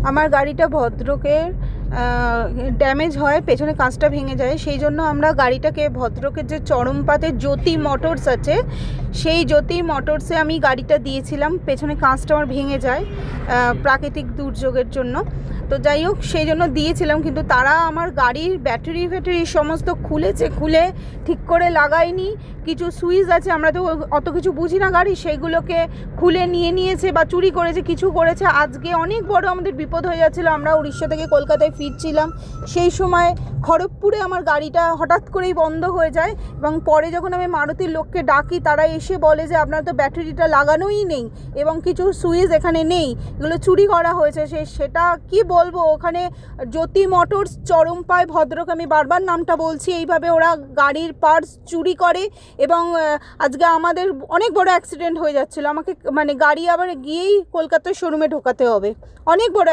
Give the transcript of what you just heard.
আমার গাড়িটা ভদ্রকের ড্যামেজ হয়, পেছনে কাঁচটা ভেঙে যায়। সেই জন্য আমরা গাড়িটাকে ভদ্রকের যে চরমপাতে জ্যোতি মোটরস আছে, সেই জ্যোতি মোটরসে আমি গাড়িটা দিয়েছিলাম। পেছনে কাঁচটা আমার ভেঙে যায় প্রাকৃতিক দুর্যোগের জন্য। তো যাই হোক, সেই জন্য দিয়েছিলাম, কিন্তু তারা আমার গাড়ির ব্যাটারি সমস্ত খুলে ঠিক করে লাগায়নি। কিছু সুইচ আছে, আমরা তো অত কিছু বুঝি না গাড়ি, সেইগুলোকে খুলে নিয়েছে বা চুরি করেছে, কিছু করেছে। আজকে অনেক বড় আমাদের বিপদ হয়ে যাচ্ছিলো। আমরা উড়িষ্যা থেকে কলকাতায় ফিরছিলাম, সেই সময় খড়গপুরে আমার গাড়িটা হঠাৎ করেই বন্ধ হয়ে যায়। এবং পরে যখন আমি মারুতির লোককে ডাকি, তারা এসে বলে যে আপনার তো ব্যাটারিটা লাগানোই নেই এবং কিছু সুইচ এখানে নেই, এগুলো চুরি করা হয়েছে। সেটা কি বলবো, ওখানে জ্যোতি মোটরস চরমপায় ভদ্রক, আমি বারবার নামটা বলছি, এইভাবে ওরা গাড়ির পার্টস চুরি করে। এবং আজকে আমাদের অনেক বড় অ্যাক্সিডেন্ট হয়ে যাচ্ছিলো। আমাকে গাড়ি আবার গিয়েই কলকাতার শোরুমে ঢোকাতে হবে, অনেক বড়